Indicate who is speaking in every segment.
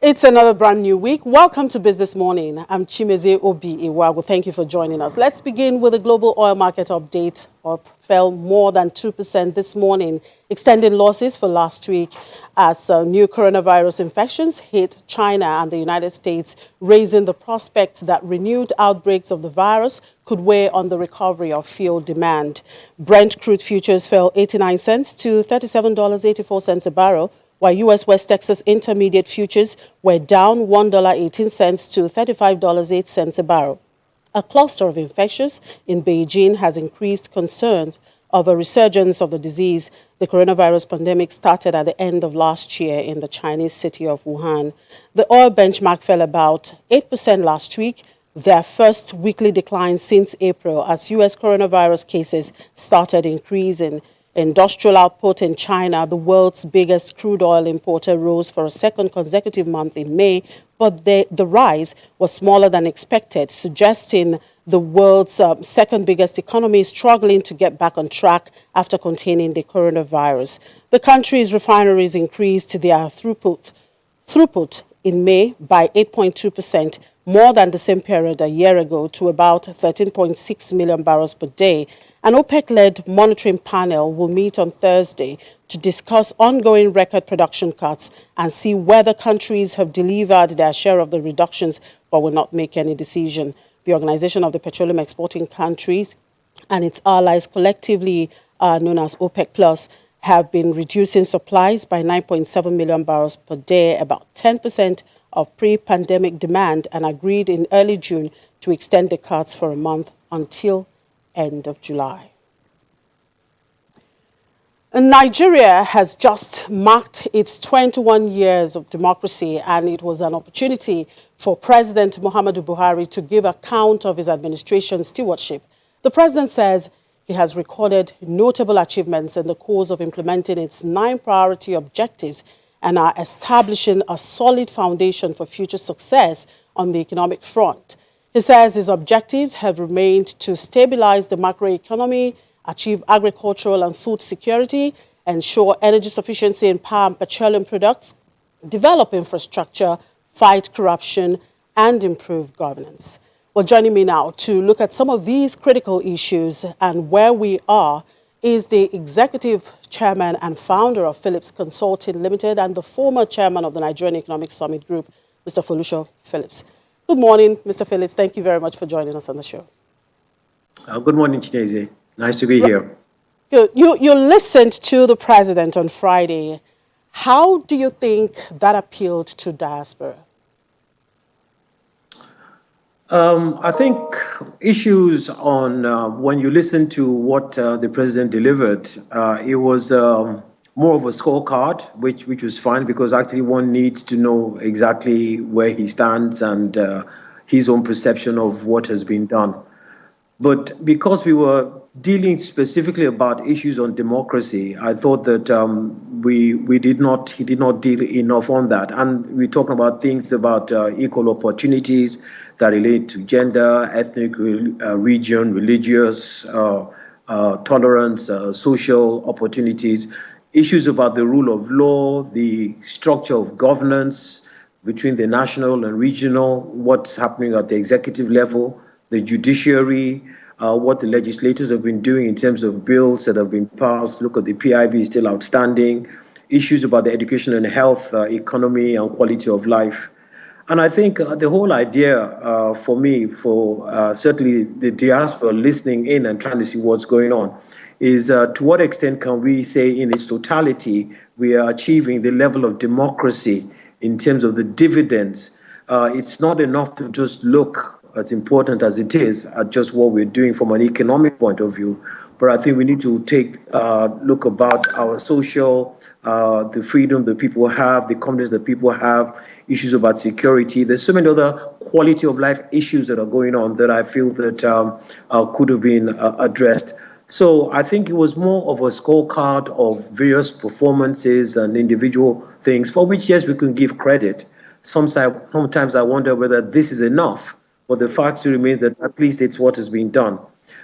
Speaker 1: It's another brand new week. Welcome to Business Morning. I'm Chimeze Obi Iwago. Thank you for joining us. Let's begin with the global oil market update. Oil fell more than 2% this morning, extending losses for last week as new coronavirus infections hit China and the United States, raising the prospect that renewed outbreaks of the virus could weigh on the recovery of fuel demand. Brent crude futures fell 89 cents to $37.84 a barrel, while U.S. West Texas Intermediate futures were down $1.18 to $35.08 a barrel. A cluster of infections in Beijing has increased concerns of a resurgence of the disease. The coronavirus pandemic started at the end of last year in the Chinese city of Wuhan. The oil benchmark fell about 8% last week, their first weekly decline since April, as U.S. coronavirus cases started increasing. Industrial output in China, the world's biggest crude oil importer, rose for a second consecutive month in May, but the rise was smaller than expected, suggesting the world's second biggest economy is struggling to get back on track after containing the coronavirus. The country's refineries increased their throughput in May by 8.2%, more than the same period a year ago, to about 13.6 million barrels per day. An OPEC-led monitoring panel will meet on Thursday to discuss ongoing record production cuts and see whether countries have delivered their share of the reductions but will not make any decision. The Organization of the Petroleum Exporting Countries and its allies, collectively known as OPEC Plus, have been reducing supplies by 9.7 million barrels per day, about 10% of pre-pandemic demand, and agreed in early June to extend the cuts for a month until end of July. Nigeria has just marked its 21 years of democracy, and it was an opportunity for President Muhammadu Buhari to give account of his administration's stewardship. The president says he has recorded notable achievements in the course of implementing its 9 priority objectives and are establishing a solid foundation for future success on the economic front. He says his objectives have remained to stabilize the macroeconomy, achieve agricultural and food security, ensure energy sufficiency in power and petroleum products, develop infrastructure, fight corruption, and improve governance. Well, joining me now to look at some of these critical issues and where we are is the executive chairman and founder of Phillips Consulting Limited and the former chairman of the Nigerian Economic Summit Group, Mr. Folusho Phillips. Good morning, Mr. Phillips. Thank you very much for joining us on the show.
Speaker 2: Good morning, Chineze. Nice to be here.
Speaker 1: Good. You listened to the president on Friday. How do you think that appealed to diaspora?
Speaker 2: I think issues on when you listen to what the president delivered, it was more of a scorecard, which was fine because actually one needs to know exactly where he stands and his own perception of what has been done. But because we were dealing specifically about issues on democracy, I thought that he did not deal enough on that. And we're talking about things about equal opportunities that relate to gender, ethnic, region, religious, tolerance, social opportunities, issues about the rule of law, the structure of governance between the national and regional, what's happening at the executive level, the judiciary, what the legislators have been doing in terms of bills that have been passed. Look at the PIB is still outstanding, issues about the education and health, economy and quality of life. And I think the whole idea for me, for certainly the diaspora listening in and trying to see what's going on, is to what extent can we say in its totality we are achieving the level of democracy in terms of the dividends. It's not enough to just look, as important as it is, at just what we're doing from an economic point of view. But I think we need to take a look about our social, the freedom that people have, the confidence that people have, issues about security. There's so many other quality of life issues that are going on that I feel that could have been addressed. So I think it was more of a scorecard of various performances and individual things for which, yes, we can give credit. Sometimes I wonder whether this is enough, but the fact remains that at least it's what has been done.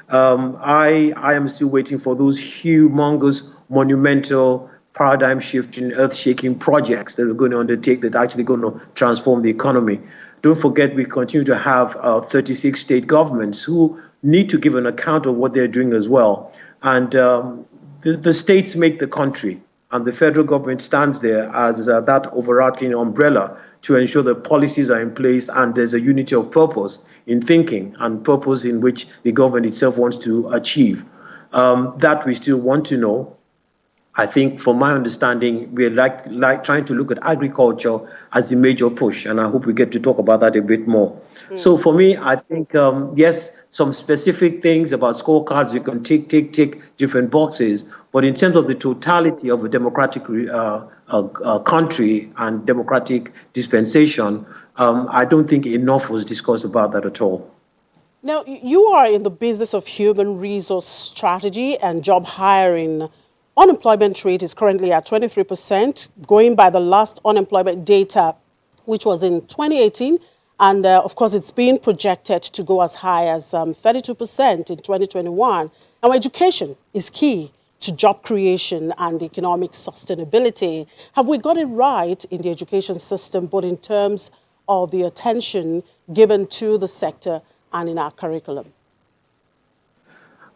Speaker 2: I am still waiting for those humongous, monumental paradigm shifting, earth shaking projects that we're going to undertake that are actually going to transform the economy. Don't forget, we continue to have 36 state governments who need to give an account of what they're doing as well. And the states make the country, and the federal government stands there as that overarching umbrella to ensure that policies are in place and there's a unity of purpose in thinking and purpose in which the government itself wants to achieve. That we still want to know. I think, from my understanding, we're like trying to look at agriculture as a major push, and I hope we get to talk about that a bit more. So for me, I think yes, some specific things about scorecards you can tick different boxes, but in terms of the totality of a democratic country and democratic dispensation, I don't think enough was discussed about that at all.
Speaker 1: Now, you are in the business of human resource strategy and job hiring. Unemployment rate is currently at 23%, going by the last unemployment data, which was in 2018. And of course, it's being projected to go as high as 32% in 2021. Now, education is key to job creation and economic sustainability. Have we got it right in the education system, both in terms of the attention given to the sector and in our curriculum?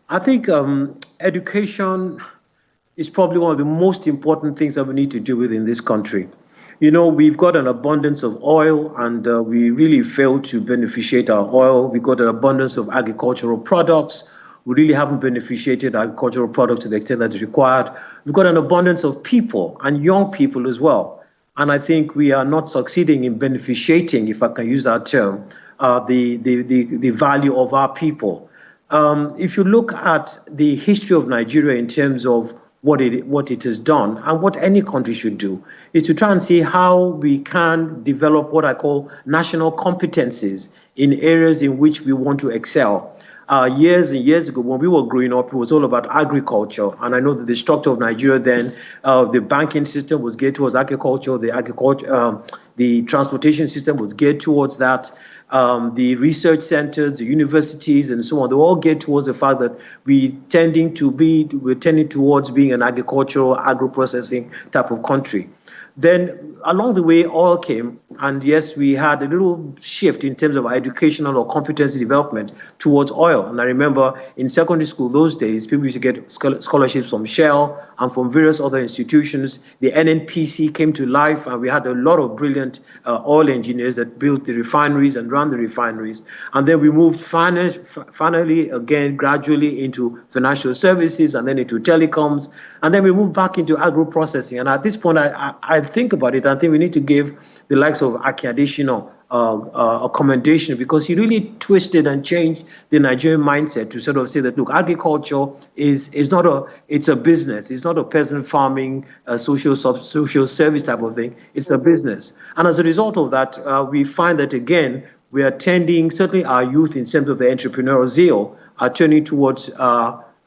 Speaker 2: I think education is probably one of the most important things that we need to do within this country. You know, we've got an abundance of oil, and we really fail to beneficiate our oil. We've got an abundance of agricultural products. We really haven't beneficiated agricultural products to the extent that is required. We've got an abundance of people and young people as well. And I think we are not succeeding in beneficiating, if I can use that term, the value of our people. If you look at the history of Nigeria in terms of what it has done and what any country should do, is to try and see how we can develop what I call national competencies in areas in which we want to excel. Years and years ago, when we were growing up, it was all about agriculture. And I know that the structure of Nigeria then, the banking system was geared towards agriculture, the transportation system was geared towards that. The research centers, the universities, and so on, they all get towards the fact that we're tending towards being an agricultural, agro-processing type of country. Then along the way, oil came, and yes, we had a little shift in terms of educational or competency development towards oil. And I remember in secondary school those days, people used to get scholarships from Shell and from various other institutions. The NNPC came to life, and we had a lot of brilliant oil engineers that built the refineries and ran the refineries. And then we moved finally, again, gradually into financial services, and then into telecoms, and then we moved back into agro-processing. And at this point, I think about it, I think we need to give the likes of Aki Adesina a commendation, because he really twisted and changed the Nigerian mindset to sort of say that, look, agriculture it's a business. It's not a peasant farming, social service type of thing. It's a business. And as a result of that, we find that, again, we are tending, certainly our youth in terms of the entrepreneurial zeal, are turning towards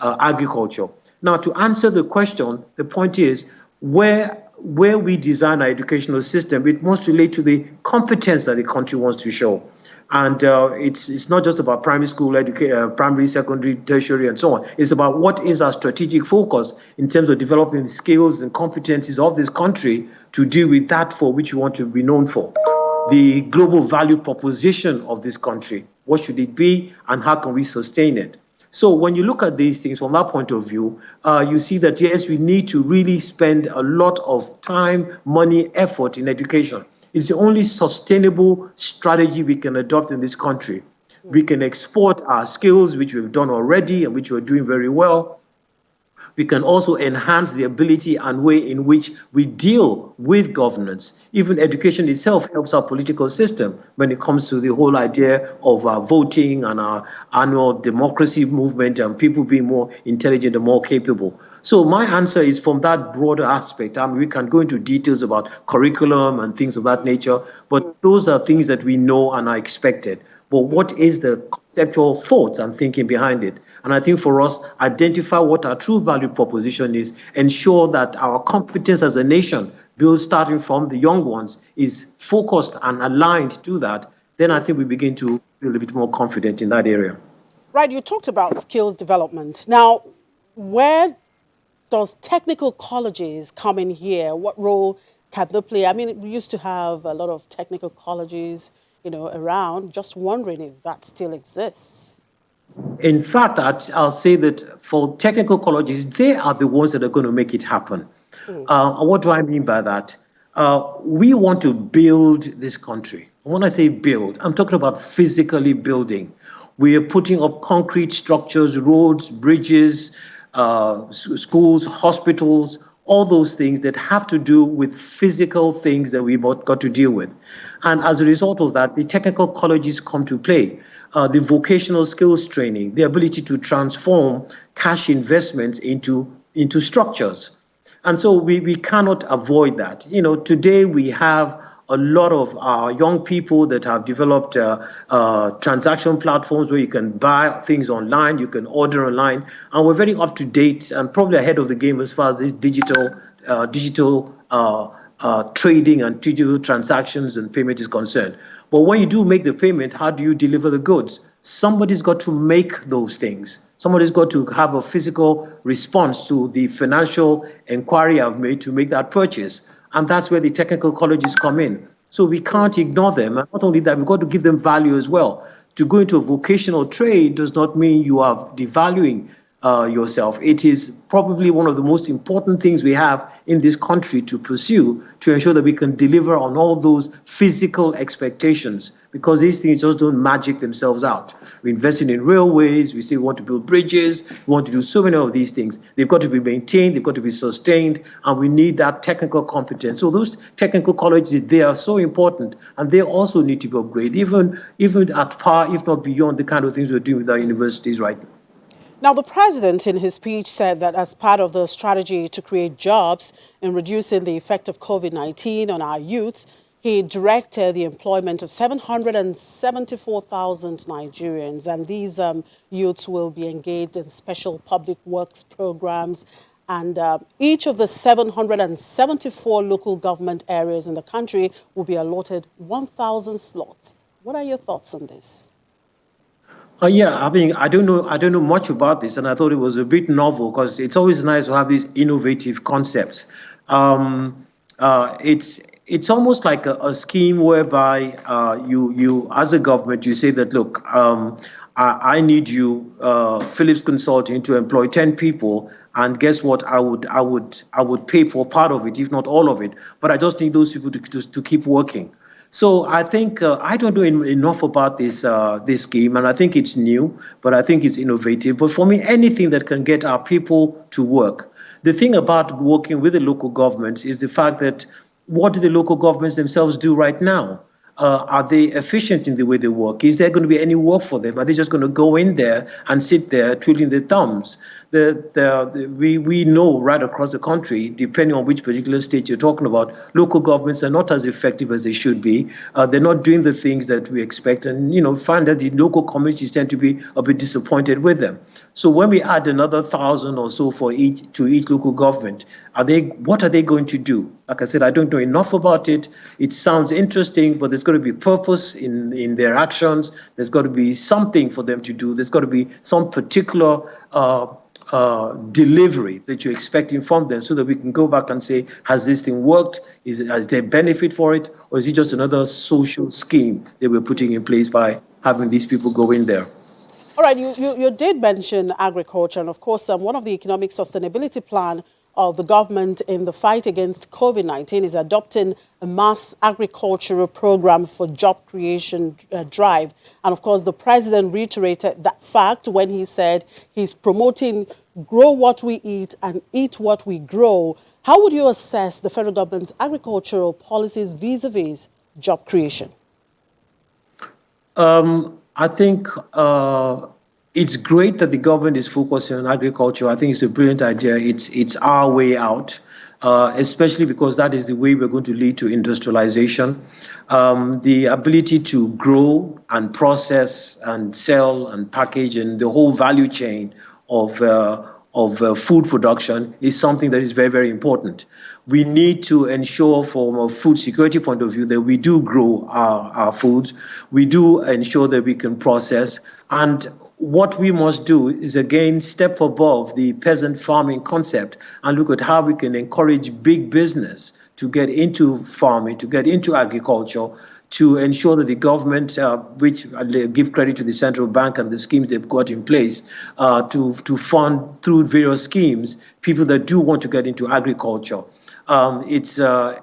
Speaker 2: agriculture. Now, to answer the question, the point is, where we design our educational system, it must relate to the competence that the country wants to show. And it's not just about primary school, primary, secondary, tertiary, and so on. It's about what is our strategic focus in terms of developing the skills and competencies of this country to deal with that for which we want to be known for. The global value proposition of this country, what should it be, and how can we sustain it? So when you look at these things from that point of view, you see that, yes, we need to really spend a lot of time, money, effort in education. It's the only sustainable strategy we can adopt in this country. We can export our skills, which we've done already and which we're doing very well. We can also enhance the ability and way in which we deal with governance. Even education itself helps our political system when it comes to the whole idea of voting and our annual democracy movement and people being more intelligent and more capable. So my answer is from that broader aspect. I mean, we can go into details about curriculum and things of that nature, but those are things that we know and are expected. But what is the conceptual thoughts and thinking behind it? And I think for us, identify what our true value proposition is, ensure that our competence as a nation, built starting from the young ones, is focused and aligned to that, then I think we begin to feel a bit more confident in that area.
Speaker 1: Right, you talked about skills development. Now, where does technical colleges come in here? What role can they play? I mean, we used to have a lot of technical colleges, around. Just wondering if that still exists.
Speaker 2: In fact, I'll say that for technical colleges, they are the ones that are going to make it happen.
Speaker 1: Hmm.
Speaker 2: What do I mean by that? We want to build this country. When I say build, I'm talking about physically building. We are putting up concrete structures, roads, bridges, schools, hospitals, all those things that have to do with physical things that we've got to deal with. And as a result of that, the technical colleges come to play. The vocational skills training, the ability to transform cash investments into structures. And so we cannot avoid that. Today we have a lot of young people that have developed transaction platforms where you can buy things online, you can order online, and we're very up to date and probably ahead of the game as far as this digital trading and digital transactions and payment is concerned. But when you do make the payment, how do you deliver the goods? Somebody's got to make those things. Somebody's got to have a physical response to the financial inquiry I've made to make that purchase. And that's where the technical colleges come in. So we can't ignore them. And not only that, we've got to give them value as well. To go into a vocational trade does not mean you are devaluing yourself. It is probably one of the most important things we have in this country to pursue to ensure that we can deliver on all those physical expectations, because these things just don't magic themselves out. We're investing in railways, we say we want to build bridges, we want to do so many of these things. They've got to be maintained, they've got to be sustained, and we need that technical competence. So those technical colleges, they are so important, and they also need to be upgraded, even at par, if not beyond the kind of things we're doing with our universities right now.
Speaker 1: Now, the president in his speech said that as part of the strategy to create jobs and reducing the effect of COVID-19 on our youths, he directed the employment of 774,000 Nigerians. And these youths will be engaged in special public works programs. And each of the 774 local government areas in the country will be allotted 1,000 slots. What are your thoughts on this?
Speaker 2: Yeah, I mean, I don't know much about this, and I thought it was a bit novel because it's always nice to have these innovative concepts. It's almost like a scheme whereby you as a government you say that look, I need you, Philips Consulting, to employ 10 people, and guess what? I would pay for part of it, if not all of it, but I just need those people to keep working. So I think I don't know enough about this scheme, and I think it's new, but I think it's innovative. But for me, anything that can get our people to work. The thing about working with the local governments is the fact that what do the local governments themselves do right now? Are they efficient in the way they work? Is there going to be any work for them? Are they just going to go in there and sit there twiddling their thumbs? We know right across the country, depending on which particular state you're talking about, local governments are not as effective as they should be. They're not doing the things that we expect, and find that the local communities tend to be a bit disappointed with them. So when we add another 1,000 or so for each local government, what are they going to do? Like I said, I don't know enough about it. It sounds interesting, but there's got to be purpose in their actions. There's got to be something for them to do. There's got to be some particular delivery that you're expecting from them, so that we can go back and say, has this thing worked? Has there benefit for it? Or is it just another social scheme that we're putting in place by having these people go in there?
Speaker 1: All right, you did mention agriculture, and of course, one of the economic sustainability plan of the government in the fight against COVID-19 is adopting a mass agricultural program for job creation drive. And of course, the president reiterated that fact when he said he's promoting grow what we eat and eat what we grow. How would you assess the federal government's agricultural policies vis-a-vis job creation?
Speaker 2: I think it's great that the government is focusing on agriculture. I think it's a brilliant idea. It's our way out, especially because that is the way we're going to lead to industrialization. The ability to grow and process and sell and package and the whole value chain of food production is something that is very, very important. We need to ensure from a food security point of view that we do grow our foods. We do ensure that we can process. And what we must do is again step above the peasant farming concept and look at how we can encourage big business to get into farming, to get into agriculture, to ensure that the government, which give credit to the central bank and the schemes they've got in place, to fund through various schemes people that do want to get into agriculture. It's the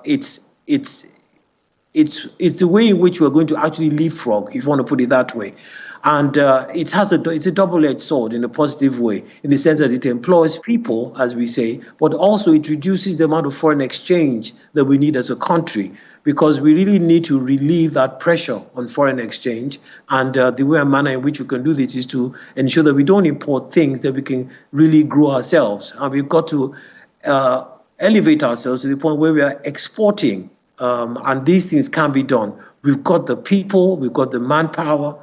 Speaker 2: way in which we're going to actually leapfrog, if you want to put it that way. And it's a double-edged sword in a positive way, in the sense that it employs people, as we say, but also it reduces the amount of foreign exchange that we need as a country, because we really need to relieve that pressure on foreign exchange. And the way and manner in which we can do this is to ensure that we don't import things that we can really grow ourselves. And we've got to uh, elevate ourselves to the point where we are exporting, and these things can be done. We've got the people, we've got the manpower,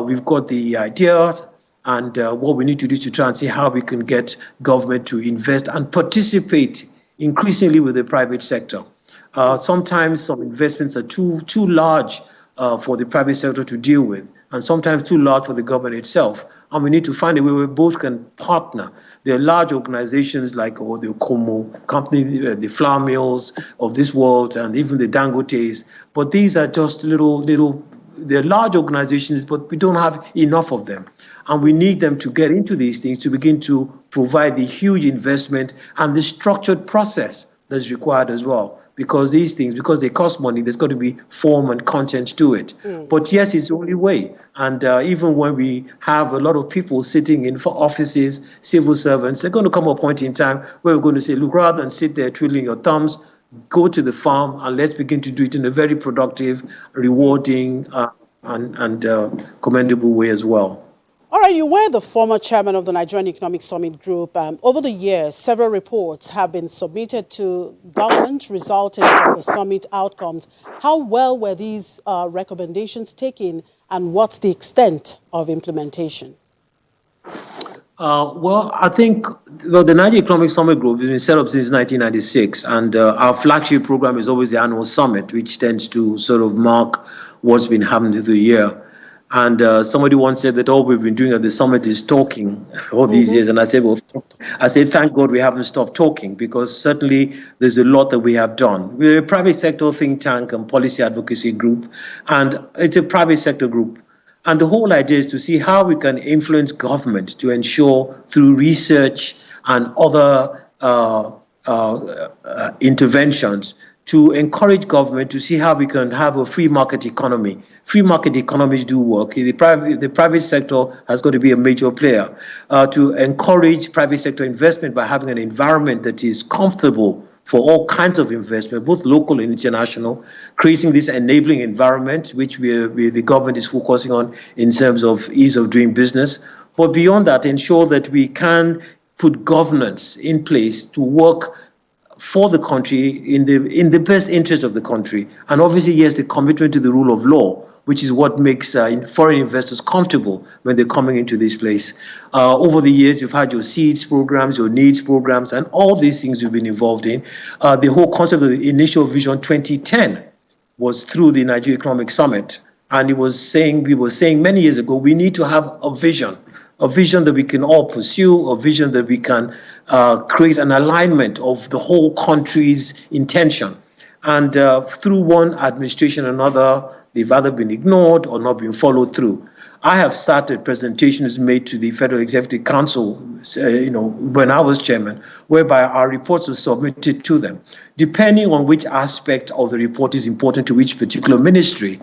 Speaker 2: we've got the ideas, and what we need to do is to try and see how we can get government to invest and participate increasingly with the private sector. Sometimes some investments are too large for the private sector to deal with, and sometimes too large for the government itself. And we need to find a way where both can partner. There are large organizations like the Como company, the flour mills of this world, and even the Dangotes. But these are just little. They're large organizations, but we don't have enough of them. And we need them to get into these things to begin to provide the huge investment and the structured process that's required as well. Because these things, because they cost money, there's got to be form and content to it. But yes, it's the only way. And even when we have a lot of people sitting in for offices, civil servants, they're going to come a point in time where we're going to say, look, rather than sit there twiddling your thumbs, go to the farm and let's begin to do it in a very productive, rewarding, and commendable way as well.
Speaker 1: All right, you were the former chairman of the Nigerian Economic Summit Group. Over the years, several reports have been submitted to government resulting from the summit outcomes. How well were these recommendations taken, and what's the extent of implementation?
Speaker 2: Well, I think the Nigerian Economic Summit Group has been set up since 1996, and our flagship program is always the annual summit, which tends to sort of mark what's been happening through the year. And somebody once said that all we've been doing at the summit is talking all these years. And I said, well, thank God we haven't stopped talking, because certainly there's a lot that we have done. We're a private sector think tank and policy advocacy group, and it's a private sector group. And the whole idea is to see how we can influence government to ensure through research and other interventions to encourage government to see how we can have a free market economy. Free market economies do work. The private sector has got to be a major player to encourage private sector investment by having an environment that is comfortable for all kinds of investment, both local and international, creating this enabling environment, which the government is focusing on in terms of ease of doing business. But beyond that, ensure that we can put governance in place to work for the country in the best interest of the country. And obviously, yes, the commitment to the rule of law, which is what makes foreign investors comfortable when they're coming into this place. Over the years, you've had your seeds programs, your needs programs, and all these things you've been involved in. The whole concept of the initial Vision 2010 was through the Nigeria Economic Summit. And we were saying many years ago, we need to have a vision that we can all pursue, a vision that we can create an alignment of the whole country's intention. And through one administration or another, they've either been ignored or not been followed through. I have started presentations made to the Federal Executive Council, when I was chairman, whereby our reports were submitted to them. Depending on which aspect of the report is important to which particular ministry,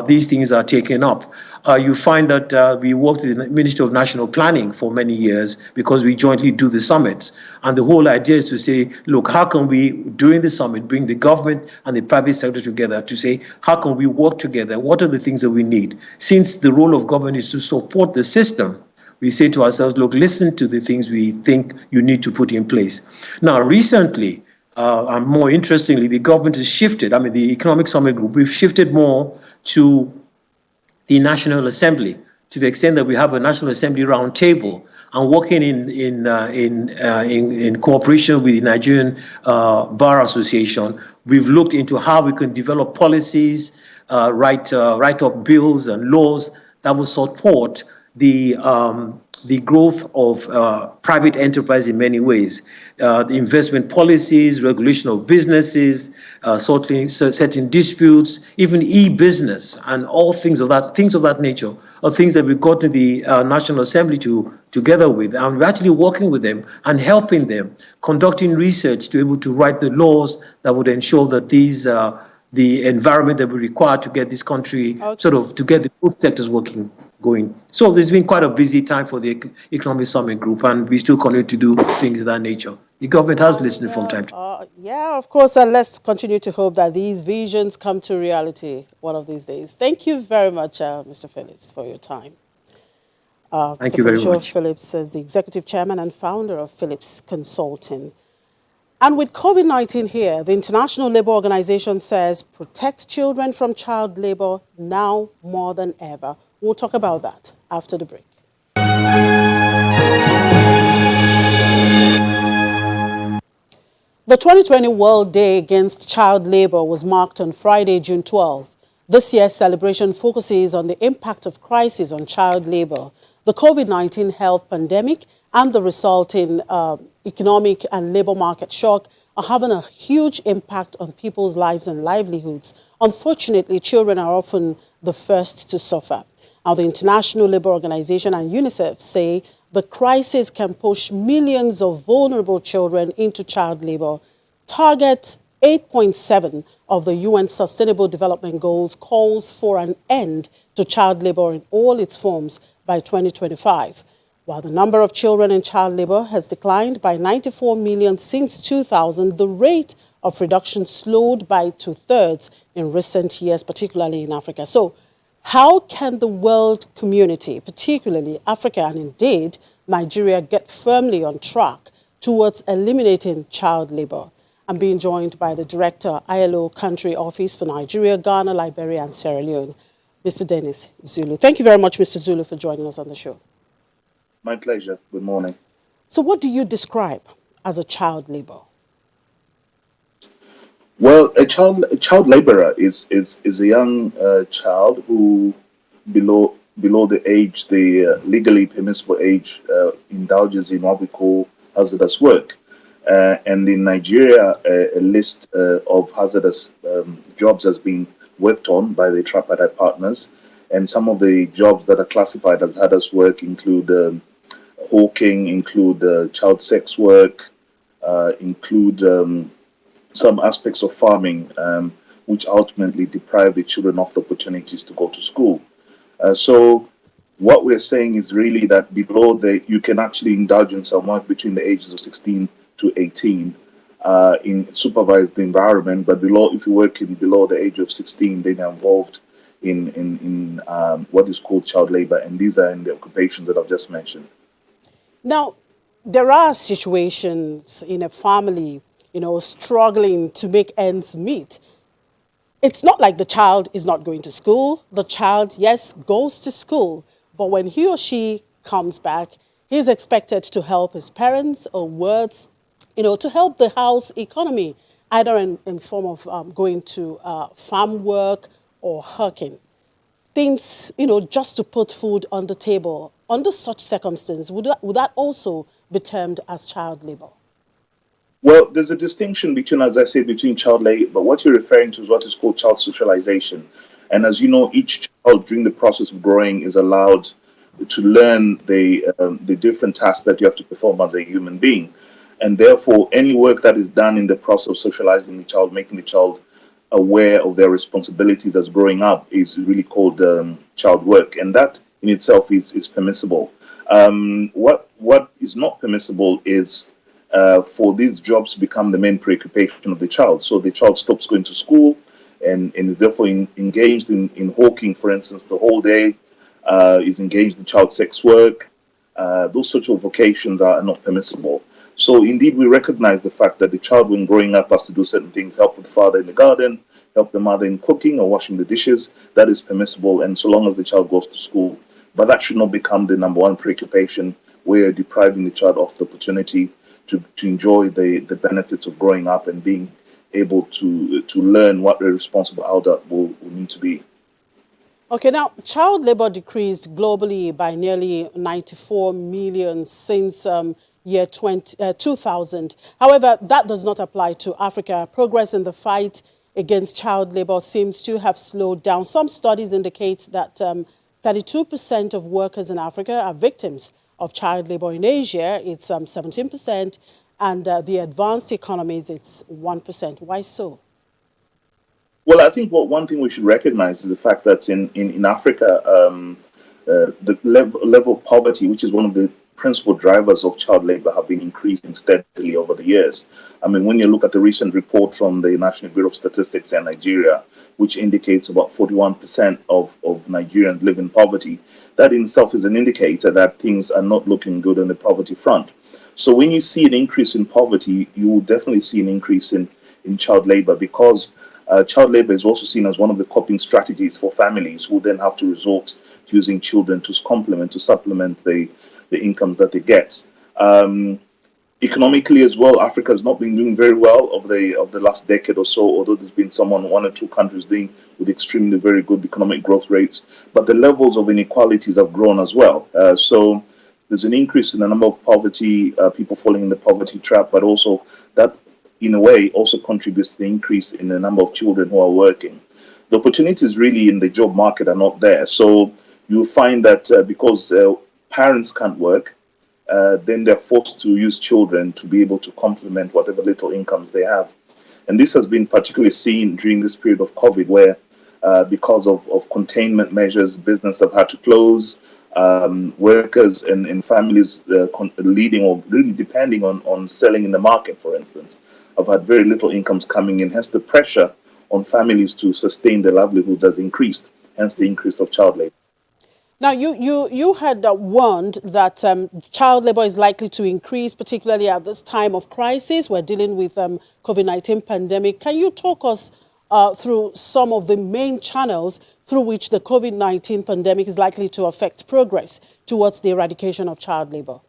Speaker 2: these things are taken up. You find that we worked with the Ministry of National Planning for many years because we jointly do the summits. And the whole idea is to say, look, how can we, during the summit, bring the government and the private sector together to say, how can we work together? What are the things that we need? Since the role of government is to support the system, we say to ourselves, look, listen to the things we think you need to put in place. Now, recently, and more interestingly, the government has shifted. I mean, the Economic Summit Group, we've shifted more to the National Assembly, to the extent that we have a National Assembly roundtable and working in cooperation with the Nigerian Bar Association. We've looked into how we can develop policies, write up bills and laws that will support the growth of private enterprise in many ways, the investment policies, regulation of businesses, setting disputes, even e-business, and all things of that nature, are things that we got to the National Assembly together with, and we're actually working with them and helping them, conducting research to be able to write the laws that would ensure that these the environment that we require to get this country to get the both sectors going. So there's been quite a busy time for the Economic Summit Group, and we still continue to do things of that nature. The government has listened from time to time.
Speaker 1: Yeah, of course, and let's continue to hope that these visions come to reality one of these days. Thank you very much, Mr. Phillips, for your time.
Speaker 2: Thank
Speaker 1: Mr.
Speaker 2: you very
Speaker 1: Felicio
Speaker 2: much.
Speaker 1: Phillips is the executive chairman and founder of Phillips Consulting. And with COVID-19 here, the International Labour Organization says protect children from child labor now more than ever. We'll talk about that after the break. The 2020 World Day Against Child Labor was marked on Friday, June 12. This year's celebration focuses on the impact of crisis on child labor, the COVID-19 health pandemic, and the resulting economic and labor market shock are having a huge impact on people's lives and livelihoods. Unfortunately, children are often the first to suffer. Now, the International Labour Organization and UNICEF say the crisis can push millions of vulnerable children into child labor. Target 8.7 of the UN Sustainable Development Goals calls for an end to child labor in all its forms by 2025. While the number of children in child labor has declined by 94 million since 2000, the rate of reduction slowed by 2/3 in recent years, particularly in Africa. So, how can the world community, particularly Africa and indeed Nigeria, get firmly on track towards eliminating child labor? I'm being joined by the Director, ILO Country Office for Nigeria, Ghana, Liberia, and Sierra Leone, Mr. Dennis Zulu. Thank you very much, Mr. Zulu, for joining us on the show.
Speaker 3: My pleasure. Good morning.
Speaker 1: So what do you describe as a child labor?
Speaker 3: Well, a child laborer is a young child who below the legally permissible age indulges in what we call hazardous work. And in Nigeria, a list of hazardous jobs has been worked on by the tripartite partners. And some of the jobs that are classified as hazardous work include hawking, include child sex work, include some aspects of farming, which ultimately deprive the children of the opportunities to go to school. So what we're saying is really that you can actually indulge in some work between the ages of 16 to 18 in supervised environment, but if you work below the age of 16, then you're involved in what is called child labor, and these are in the occupations that I've just mentioned.
Speaker 1: Now, there are situations in a family, struggling to make ends meet. It's not like the child is not going to school. The child, yes, goes to school, but when he or she comes back, he's expected to help his parents or works, to help the house economy, either in form of going to farm work or hawking. Things, just to put food on the table. Under such circumstances, would that also be termed as child labor?
Speaker 3: Well, there's a distinction between, as I say, between child labor, but what you're referring to is what is called child socialization. And as you know, each child during the process of growing is allowed to learn the different tasks that you have to perform as a human being. And therefore, any work that is done in the process of socializing the child, making the child aware of their responsibilities as growing up, is really called child work. And that in itself is permissible. What is not permissible is for these jobs to become the main preoccupation of the child. So the child stops going to school and is therefore engaged in hawking, for instance, the whole day, is engaged in child sex work. Those sorts of vocations are not permissible. So indeed, we recognize the fact that the child, when growing up, has to do certain things, help the father in the garden, help the mother in cooking or washing the dishes. That is permissible, and so long as the child goes to school. But that should not become the number one preoccupation, where you're depriving the child of the opportunity to enjoy the benefits of growing up and being able to learn what a responsible adult will need to be.
Speaker 1: Okay, now child labor decreased globally by nearly 94 million since year 2000. However, that does not apply to Africa. Progress in the fight against child labor seems to have slowed down. Some studies indicate that 32% of workers in Africa are victims of child labor. In Asia, it's 17%, and the advanced economies, it's 1%. Why so?
Speaker 3: Well, I think what one thing we should recognize is the fact that in Africa, the level of poverty, which is one of the principal drivers of child labor, have been increasing steadily over the years. I mean, when you look at the recent report from the National Bureau of Statistics in Nigeria, which indicates about 41% of Nigerians live in poverty, that in itself is an indicator that things are not looking good on the poverty front. So when you see an increase in poverty, you will definitely see an increase in child labor, because child labor is also seen as one of the coping strategies for families who then have to resort to using children to complement, to supplement the income that they get. Economically as well, Africa has not been doing very well of the last decade or so, although there's been one or two countries doing with extremely very good economic growth rates, but the levels of inequalities have grown as well. So there's an increase in the number of poverty, people falling in the poverty trap, but also that in a way also contributes to the increase in the number of children who are working. The opportunities really in the job market are not there. So you'll find that because parents can't work, then they're forced to use children to be able to complement whatever little incomes they have. And this has been particularly seen during this period of COVID, where because of containment measures, business have had to close. Workers and families leading or really depending on selling in the market, for instance, have had very little incomes coming in. Hence, the pressure on families to sustain their livelihoods has increased. Hence, the increase of child labor.
Speaker 1: Now, you had warned that child labor is likely to increase, particularly at this time of crisis. We're dealing with COVID-19 pandemic. Can you talk us through some of the main channels through which the COVID-19 pandemic is likely to affect progress towards the eradication of child labor?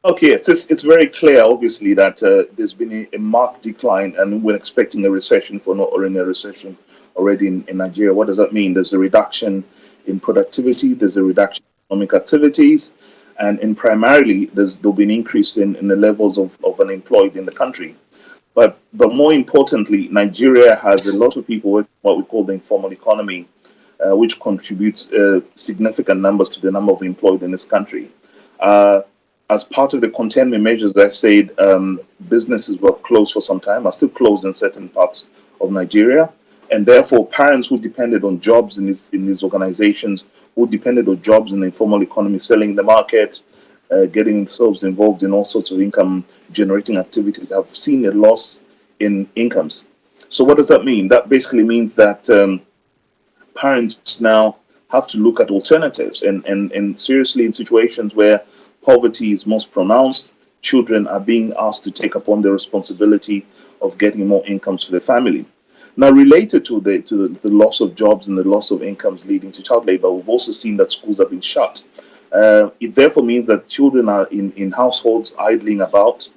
Speaker 3: Okay, it's very clear, obviously, that there's been a marked decline, and we're expecting a recession or in a recession already in Nigeria. What does that mean? There's a reduction in productivity, there's a reduction in economic activities, and primarily there'll be an increase in the levels of unemployed in the country. But more importantly, Nigeria has a lot of people working what we call the informal economy, which contributes significant numbers to the number of employed in this country. As part of the containment measures, I said businesses were closed for some time, are still closed in certain parts of Nigeria, and therefore parents who depended on jobs in these organizations, who depended on jobs in the informal economy, selling in the market, getting themselves involved in all sorts of income generating activities, have seen a loss in incomes. So what does that mean? That basically means that parents now have to look at alternatives, and seriously, in situations where poverty is most pronounced, children are being asked to take upon the responsibility of getting more incomes for their family. Now, related to the loss of jobs and the loss of incomes leading to child labor, we've also seen that schools have been shut. It therefore means that children are in households idling about,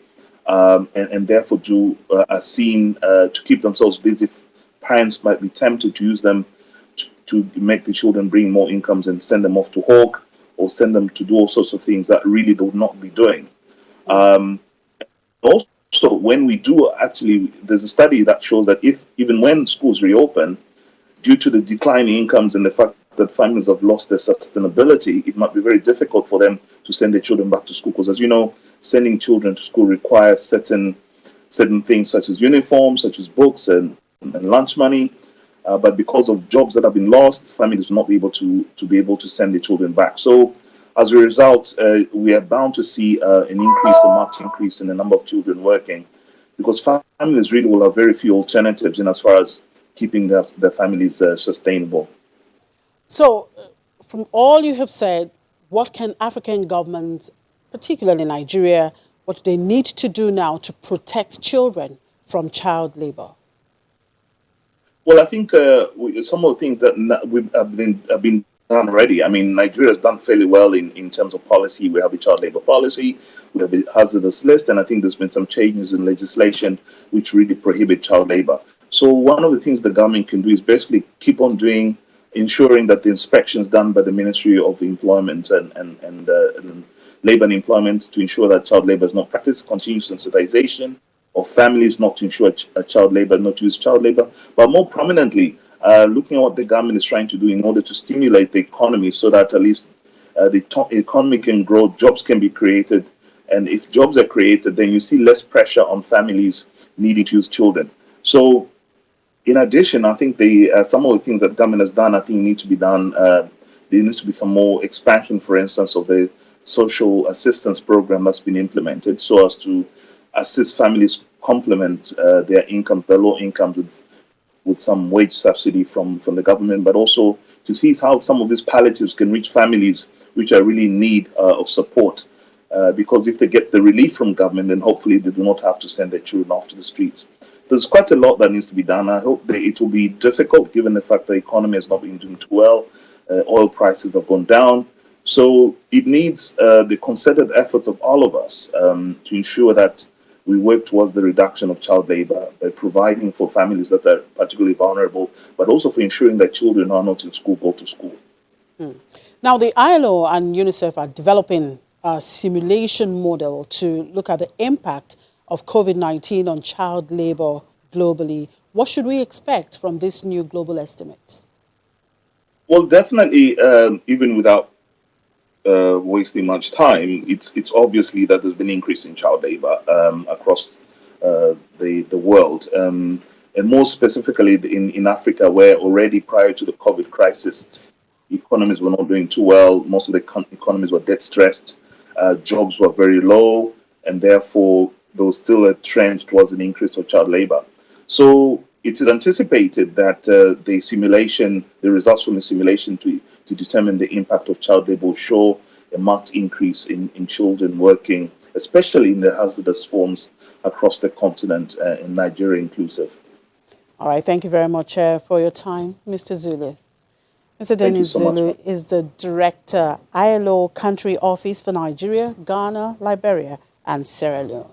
Speaker 3: and therefore are seen to keep themselves busy. Parents might be tempted to use them to make the children bring more incomes and send them off to hawk or send them to do all sorts of things that really they would not be doing. Also, when we do actually, there's a study that shows that even when schools reopen, due to the decline in incomes and the fact that families have lost their sustainability, it might be very difficult for them to send their children back to school. Because as you know, sending children to school requires certain things such as uniforms, such as books and lunch money. But because of jobs that have been lost, families will not be able to send their children back. So as a result, we are bound to see a marked increase in the number of children working, because families really will have very few alternatives in as far as keeping their families sustainable.
Speaker 1: So, from all you have said, what can African governments, particularly Nigeria, what they need to do now to protect children from child labor?
Speaker 3: Well, I think some of the things that have been done already. I mean, Nigeria has done fairly well in terms of policy. We have the child labor policy, we have the hazardous list, and I think there's been some changes in legislation which really prohibit child labor. So one of the things the government can do is basically keep on doing ensuring that the inspections done by the Ministry of Employment and Labour and Employment to ensure that child labour is not practiced, continuous sensitization of families not to ensure child labour, not to use child labour, but more prominently, looking at what the government is trying to do in order to stimulate the economy so that at least the economy can grow, jobs can be created, and if jobs are created, then you see less pressure on families needing to use children. So, in addition, I think some of the things that government has done, I think need to be done. There needs to be some more expansion, for instance, of the social assistance program that's been implemented, so as to assist families complement their income, their low incomes, with some wage subsidy from the government, but also to see how some of these palliatives can reach families which are really in need of support. Because if they get the relief from government, then hopefully they do not have to send their children off to the streets. There's quite a lot that needs to be done. I hope that it will be difficult given the fact the economy has not been doing too well. Oil prices have gone down. So it needs the concerted efforts of all of us to ensure that we work towards the reduction of child labor by providing for families that are particularly vulnerable, but also for ensuring that children who are not in school go to school.
Speaker 1: Now, the ILO and UNICEF are developing a simulation model to look at the impact of COVID-19 on child labor globally. What should we expect from this new global estimates?
Speaker 3: Well, definitely, even without wasting much time, it's obviously that there's been an increase in child labor across the world, and more specifically in Africa, where already prior to the COVID crisis, economies were not doing too well. Most of the economies were debt stressed, jobs were very low, and therefore there was still a trend towards an increase of child labor. So it is anticipated that the results from the simulation to determine the impact of child labor will show a marked increase in children working, especially in the hazardous forms across the continent, in Nigeria inclusive.
Speaker 1: All right, thank you very much for your time, Mr. Zulu. Mr. Dennis Zulu is the Director, ILO Country Office for Nigeria, Ghana, Liberia, and Sierra Leone.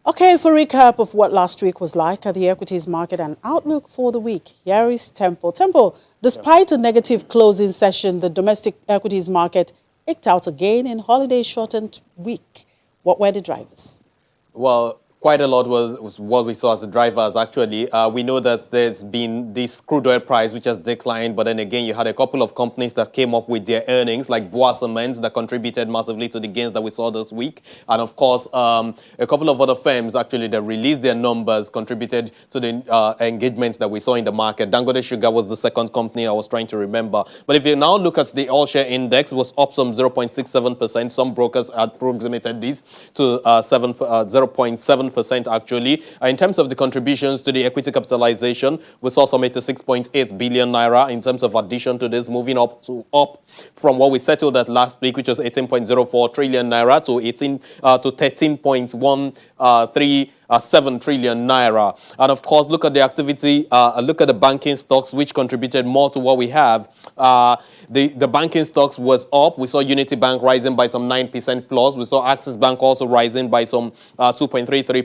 Speaker 1: Okay, for recap of what last week was like at the equities market and outlook for the week, here is Temple. Temple, despite a negative closing session, the domestic equities market eked out again in holiday-shortened week. What were the drivers?
Speaker 4: Well, quite a lot was what we saw as the drivers, actually. We know that there's been this crude oil price, which has declined. But then again, you had a couple of companies that came up with their earnings, like Boa Cement, that contributed massively to the gains that we saw this week. And of course, a couple of other firms, actually, that released their numbers, contributed to the engagements that we saw in the market. Dangote Sugar was the second company I was trying to remember. But if you now look at the all-share index, it was up some 0.67%. Some brokers had approximated this to 0.7%. Actually. In terms of the contributions to the equity capitalization, we saw some 86.8 billion naira in terms of addition to this, moving up from what we settled at last week, which was 18.04 trillion naira to 13.13 trillion naira. And of course, look at the activity, look at the banking stocks, which contributed more to what we have. The banking stocks was up. We saw Unity Bank rising by some 9% plus. We saw Access Bank also rising by some 2.33%.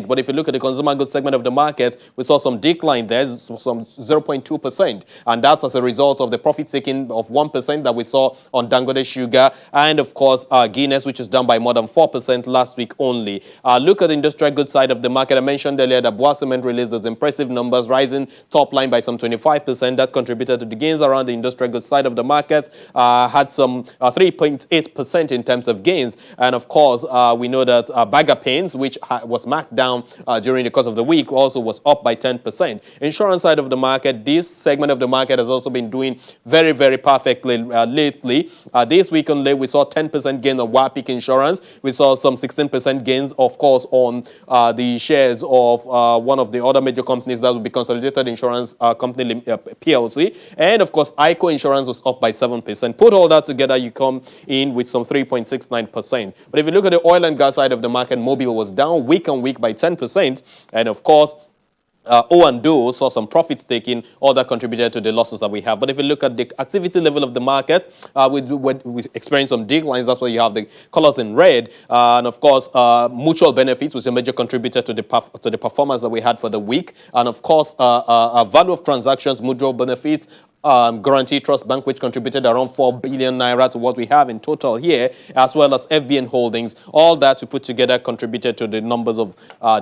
Speaker 4: But if you look at the consumer goods segment of the market, we saw some decline there, some 0.2%. And that's as a result of the profit taking of 1% that we saw on Dangote Sugar. And of course, Guinness, which is down by more than 4% last week only. Look at the industrial goods side of the market. I mentioned earlier that Boa Cement released those impressive numbers, rising top line by some 25%. That contributed to the gains around the industrial goods side of the market. Had some 3.8% in terms of gains. And of course, we know that Bagger Paints, which was marked down during the course of the week, also was up by 10%. Insurance side of the market, this segment of the market has also been doing very, very perfectly lately. This week only, we saw 10% gain on Wapik Insurance. We saw some 16% gains, of course, on the shares of one of the other major companies that would be Consolidated Insurance Company PLC. And of course, ICO Insurance was up by 7%. Put all that together, you come in with some 3.69%. But if you look at the oil and gas side of the market, Mobil was down week on week by 10%. And of course, O&O saw some profits taking, all that contributed to the losses that we have. But if you look at the activity level of the market, we experienced some declines. That's why you have the colors in red. And of course, mutual benefits was a major contributor to the performance that we had for the week. And of course, value of transactions, mutual benefits, Guarantee Trust Bank, which contributed around 4 billion naira to what we have in total here, as well as FBN Holdings. All that to put together contributed to the numbers of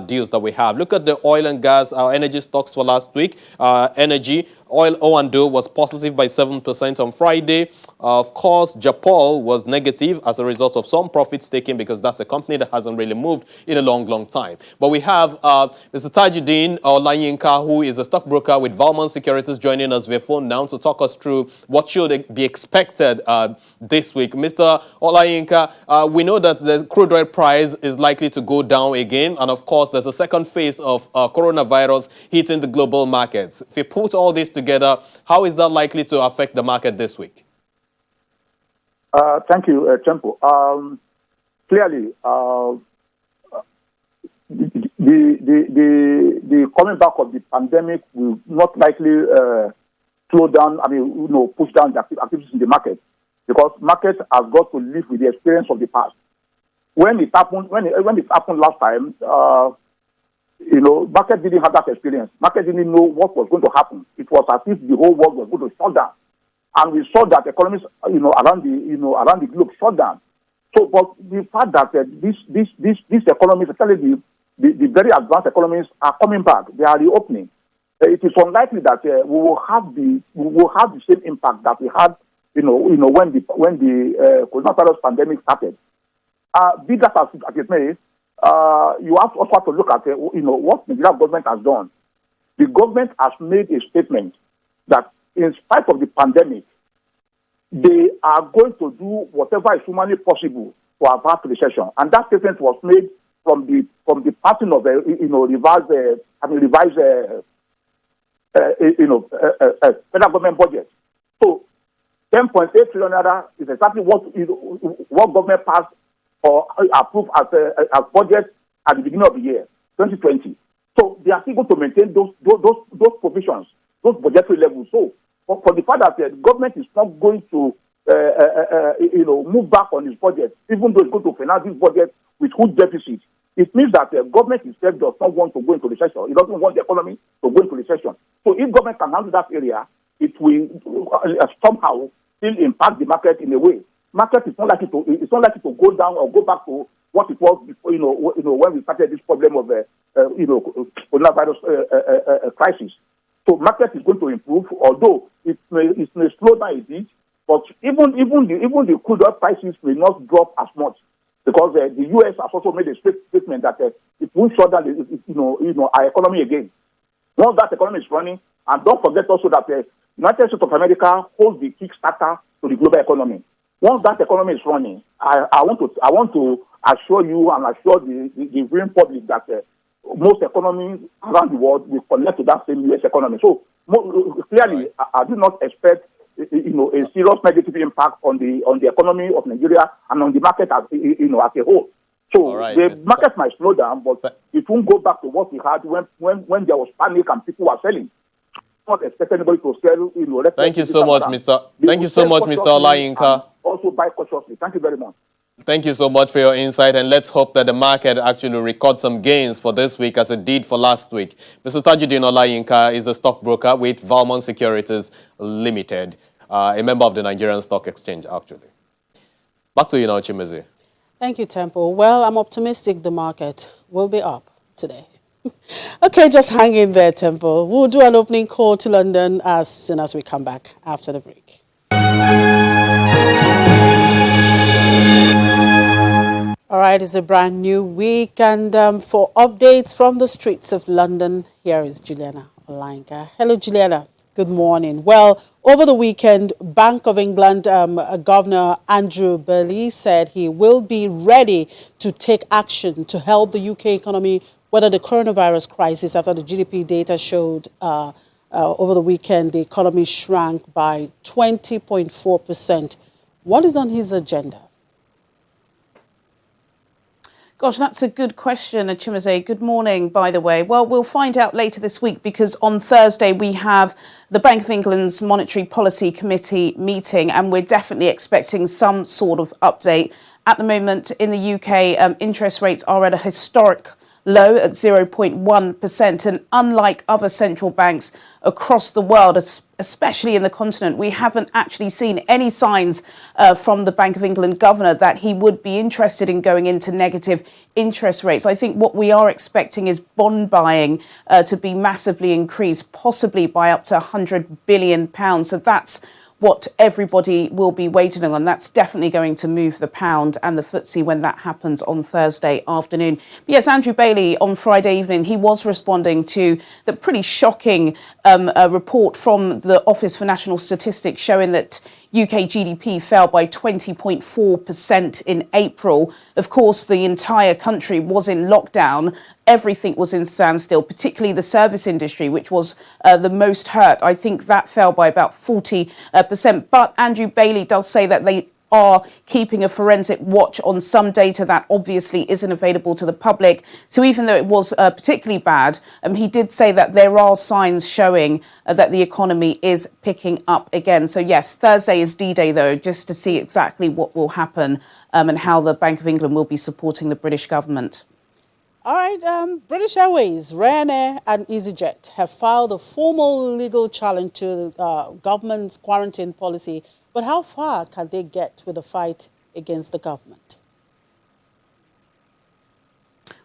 Speaker 4: deals that we have. Look at the oil and gas, our energy stocks for last week. Energy, oil O&O was positive by 7% on Friday. Of course, Japol was negative as a result of some profits taken because that's a company that hasn't really moved in a long, long time. But we have Mr. Tajuddin Olayinka, who is a stockbroker with Valmont Securities, joining us via phone now to talk us through what should be expected this week. Mr. Olayinka, we know that the crude oil price is likely to go down again. And of course, there's a second phase of coronavirus hitting the global markets. If you put all this together, how is that likely to affect the market this week?
Speaker 5: Thank you, Tempo. Clearly, the coming back of the pandemic will not likely slow down. Push down the activities in the market, because markets have got to live with the experience of the past. When it happened last time, market didn't have that experience. Market didn't know what was going to happen. It was as if the whole world was going to shut down. And we saw that economies, around the globe shut down. So, but the fact that these economies, especially the very advanced economies, are coming back, they are reopening. It is unlikely that we will have the same impact that we had, when the coronavirus pandemic started. Be that as it may, you also have to look at what the Nigerian government has done. The government has made a statement that, in spite of the pandemic, they are going to do whatever is humanly possible to avert recession. And that statement was made from the passing of revised federal government budget. So 10.8 trillion naira is exactly what government passed or approved as budget at the beginning of the year, 2020. So they are still going to maintain those provisions, those budgetary levels. So for the fact that the government is not going to move back on its budget, even though it's going to finance this budget with huge deficit, it means that the government itself does not want to go into recession. It doesn't want the economy to go into recession. So if government can handle that area, it will somehow still impact the market in a way. Market is not likely to go down or go back to what it was before, when we started this problem of coronavirus crisis. So market is going to improve, although it may slow down a bit. But even the crude oil prices may not drop as much, because the U.S. has also made a statement that it won't shut down our economy again. Once that economy is running, and don't forget also that the United States of America holds the kickstarter to the global economy. Once that economy is running, I want to assure you and assure the viewing public that most economies around the world will connect to that same U.S. economy. So clearly, I do not expect a serious negative impact on the economy of Nigeria and on the market as a whole. So the market might slow down, but it won't go back to what we had when there was panic and people were selling. Not expect anybody to sell.
Speaker 4: Thank you so much, Mr. Olayinka.
Speaker 5: Also buy cautiously. Thank you very much.
Speaker 4: Thank you so much for your insight, and let's hope that the market actually records some gains for this week as it did for last week. Mr. Tajuddin Olayinka is a stockbroker with Valmont Securities Limited, a member of the Nigerian Stock Exchange, actually. Back to you now, Chimeze.
Speaker 1: Thank you, Temple. Well, I'm optimistic the market will be up today. Okay, just hang in there, Temple. We'll do an opening call to London as soon as we come back after the break. All right, it's a brand new week, and for updates from the streets of London, here is Juliana Olayinka. Hello, Juliana. Good morning. Well, over the weekend, Bank of England Governor Andrew Bailey said he will be ready to take action to help the UK economy weather the coronavirus crisis after the GDP data showed over the weekend the economy shrank by 20.4%. What is on his agenda?
Speaker 6: Gosh, that's a good question, Chimeze. Good morning, by the way. Well, we'll find out later this week, because on Thursday we have the Bank of England's Monetary Policy Committee meeting, and we're definitely expecting some sort of update. At the moment in the UK, interest rates are at a historic low at 0.1%. And unlike other central banks across the world, especially in the continent, we haven't actually seen any signs from the Bank of England governor that he would be interested in going into negative interest rates. I think what we are expecting is bond buying to be massively increased, possibly by up to £100 billion. So that's what everybody will be waiting on. That's definitely going to move the pound and the FTSE when that happens on Thursday afternoon. But yes, Andrew Bailey on Friday evening, he was responding to the pretty shocking report from the Office for National Statistics showing that UK GDP fell by 20.4% in April. Of course, the entire country was in lockdown. Everything was in standstill, particularly the service industry, which was the most hurt. I think that fell by about 40%. But Andrew Bailey does say that they are keeping a forensic watch on some data that obviously isn't available to the public. So even though it was particularly bad, he did say that there are signs showing that the economy is picking up again. So yes, Thursday is D-Day though, just to see exactly what will happen and how the Bank of England will be supporting the British government.
Speaker 1: All right, British Airways, Ryanair and EasyJet have filed a formal legal challenge to the government's quarantine policy. But how far can they get with the fight against the government?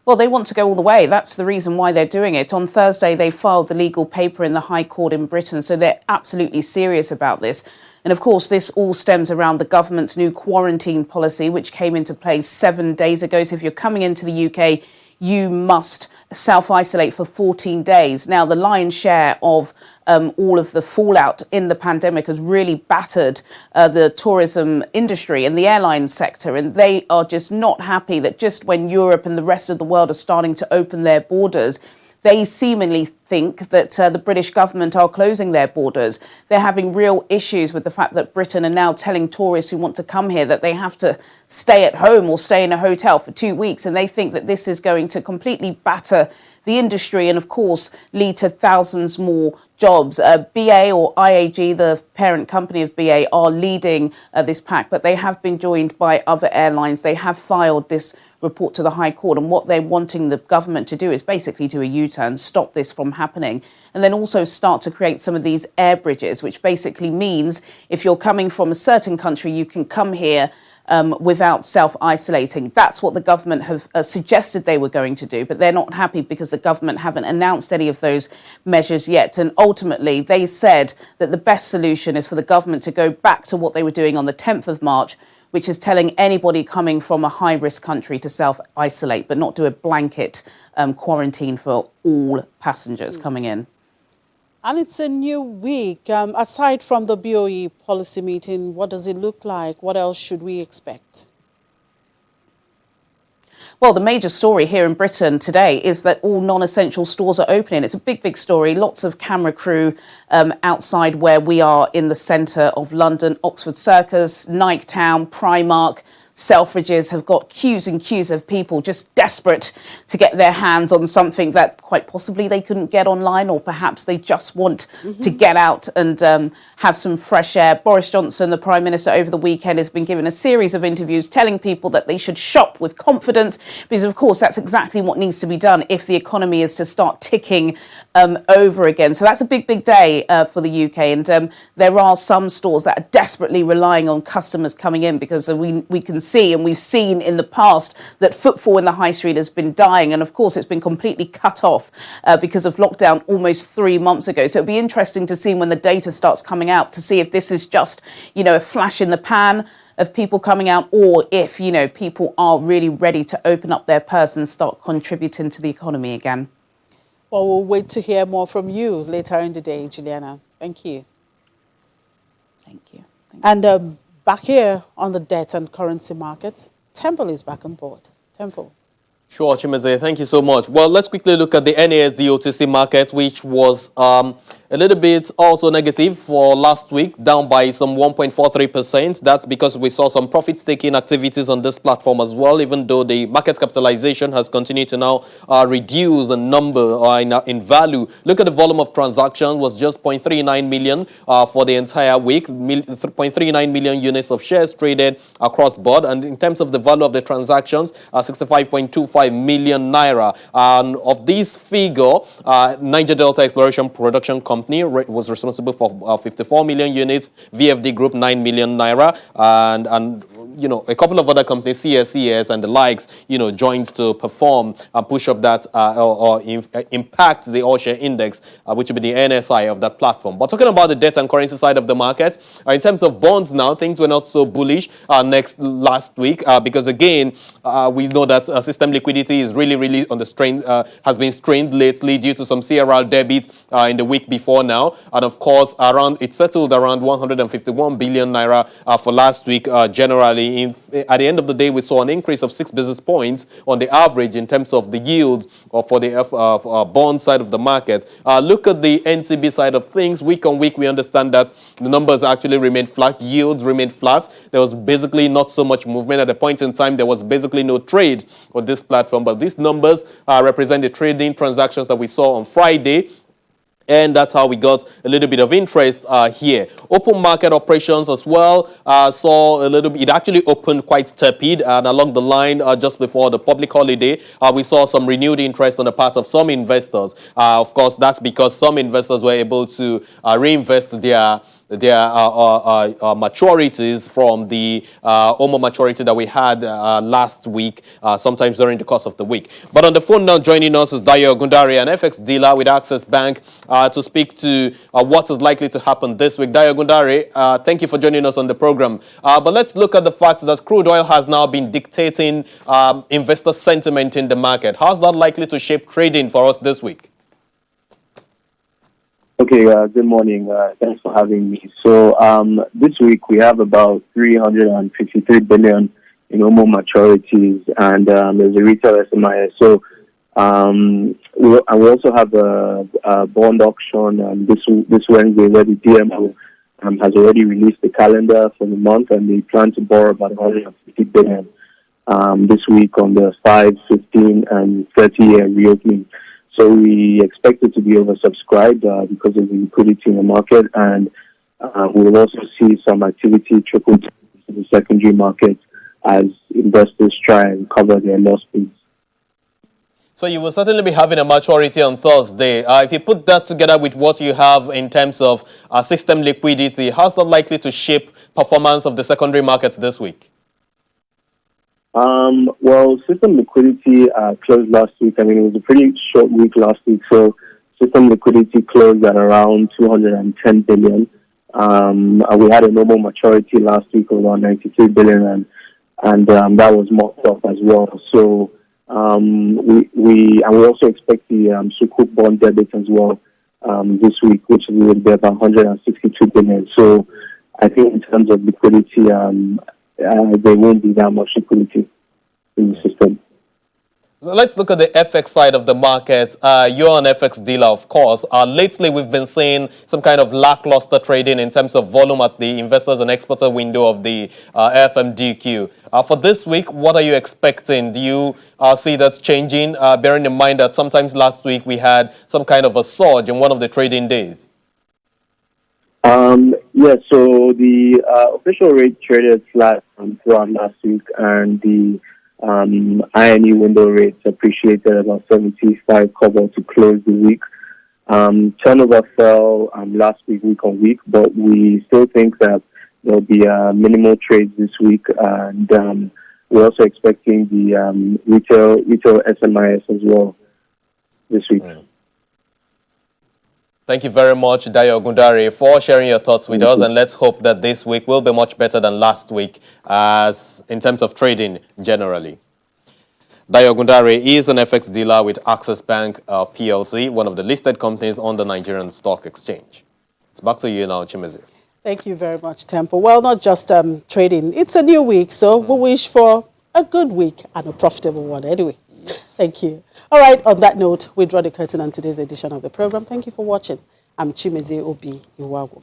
Speaker 6: Well, they want to go all the way. That's the reason why they're doing it. On Thursday, they filed the legal paper in the High Court in Britain, so they're absolutely serious about this. And of course, this all stems around the government's new quarantine policy, which came into place 7 days ago. So if you're coming into the UK, you must self-isolate for 14 days. Now, the lion's share of all of the fallout in the pandemic has really battered the tourism industry and the airline sector. And they are just not happy that just when Europe and the rest of the world are starting to open their borders, they seemingly think that the British government are closing their borders. They're having real issues with the fact that Britain are now telling tourists who want to come here that they have to stay at home or stay in a hotel for 2 weeks. And they think that this is going to completely batter the industry and, of course, lead to thousands more jobs. BA or IAG, the parent company of BA, are leading this pack, but they have been joined by other airlines. They have filed this report to the High Court, and what they're wanting the government to do is basically do a U-turn, stop this from happening, and then also start to create some of these air bridges, which basically means if you're coming from a certain country, you can come here without self-isolating. That's what the government have suggested they were going to do, but they're not happy because the government haven't announced any of those measures yet. And ultimately, they said that the best solution is for the government to go back to what they were doing on the 10th of March, which is telling anybody coming from a high-risk country to self-isolate, but not do a blanket quarantine for all passengers coming in.
Speaker 1: And it's a new week. Aside from the BOE policy meeting, what does it look like? What else should we expect?
Speaker 6: Well, the major story here in Britain today is that all non-essential stores are opening. It's a big, big story. Lots of camera crew outside where we are in the centre of London. Oxford Circus, Nike Town, Primark, Selfridges have got queues and queues of people just desperate to get their hands on something that quite possibly they couldn't get online, or perhaps they just want to get out and have some fresh air. Boris Johnson, the Prime Minister, over the weekend has been given a series of interviews telling people that they should shop with confidence, because of course that's exactly what needs to be done if the economy is to start ticking over again. So that's a big, big day for the UK, and there are some stores that are desperately relying on customers coming in, because we can see, and we've seen in the past, that footfall in the high street has been dying, and of course it's been completely cut off because of lockdown almost 3 months ago. So it'll be interesting to see when the data starts coming out to see if this is just, a flash in the pan of people coming out, or if, people are really ready to open up their purse and start contributing to the economy again.
Speaker 1: Well, we'll wait to hear more from you later in the day, Juliana. Thank you.
Speaker 6: Thank you.
Speaker 1: And back here on the debt and currency markets, Temple is back on board. Temple.
Speaker 4: Sure, Chimeze, thank you so much. Well, let's quickly look at the NASD OTC market, which was a A little bit also negative for last week, down by some 1.43%. That's because we saw some profit-taking activities on this platform as well, even though the market capitalization has continued to now reduce in number or in value. Look at the volume of transactions was just 0.39 million for the entire week, 0.39 million units of shares traded across board. And in terms of the value of the transactions, 65.25 million naira. And of this figure, Niger Delta Exploration Production Company was responsible for 54 million units, VFD Group 9 million naira, and you know, a couple of other companies, CSCS and the likes, you know, joined to perform and push up that or impact the all share index, which would be the NSI of that platform. But talking about the debt and currency side of the market, in terms of bonds now, things were not so bullish last week because again, we know that system liquidity is really on the strain, has been strained lately due to some CRR debit in the week before now, and of course, it settled around 151 billion naira for last week generally. At the end of the day, we saw an increase of 6 basis points on the average in terms of the yields for the bond side of the market. Look at the NCB side of things. Week on week, we understand that the numbers actually remained flat. Yields remained flat. There was basically not so much movement. At the point in time, there was basically no trade on this platform. But these numbers represent the trading transactions that we saw on Friday. And that's how we got a little bit of interest here. Open market operations as well saw a little bit. It actually opened quite tepid, and along the line just before the public holiday, we saw some renewed interest on the part of some investors. Of course, that's because some investors were able to reinvest their maturities from the OMO maturity that we had last week, sometimes during the course of the week. But on the phone now joining us is Dayo Gundari, an FX dealer with Access Bank, to speak to what is likely to happen this week. Dayo Gundari, thank you for joining us on the program. But let's look at the fact that crude oil has now been dictating investor sentiment in the market. How's that likely to shape trading for us this week?
Speaker 7: Okay, good morning. Thanks for having me. So this week we have about 353 billion in OMO maturities, and there's a retail SMIS. So we also have a bond auction this Wednesday where the DMO has already released the calendar for the month, and they plan to borrow about 150 billion this week on the 5, 15, and 30-year reopening. So we expect it to be oversubscribed because of the liquidity in the market, and we will also see some activity trickle to the secondary market as investors try and cover their loss fees.
Speaker 4: So you will certainly be having a maturity on Thursday. If you put that together with what you have in terms of system liquidity, how's that likely to shape performance of the secondary markets this week?
Speaker 7: Well, system liquidity closed last week. I mean, it was a pretty short week last week, so system liquidity closed at around 210 billion. We had a normal maturity last week of around 93 billion, and that was mocked up as well. So we also expect the Sukuk bond debit as well this week, which will be about 162 billion. So I think in terms of liquidity, there won't be that much liquidity in the system.
Speaker 4: So let's look at the FX side of the market. You're an FX dealer, of course. Lately, we've been seeing some kind of lackluster trading in terms of volume at the investors and exporter window of the FMDQ. For this week, what are you expecting? Do you see that's changing, bearing in mind that sometimes last week we had some kind of a surge in one of the trading days?
Speaker 7: Yeah, so the official rate traded flat throughout last week, and the INE window rates appreciated about 75 kobo to close the week. Turnover fell last week on week, but we still think that there'll be minimal trades this week, and we're also expecting the retail SMIS as well this week.
Speaker 4: Thank you very much, Dayo Gundari, for sharing your thoughts with us. And let's hope that this week will be much better than last week as in terms of trading generally. Dayo Gundari is an FX dealer with Access Bank PLC, one of the listed companies on the Nigerian Stock Exchange. It's back to you now, Chimezi.
Speaker 1: Thank you very much, Temple. Well, not just trading. It's a new week, so we wish for a good week and a profitable one anyway. Yes. Thank you. All right, on that note, we draw the curtain on today's edition of the program. Thank you for watching, I'm Chimeze Obi Iwago.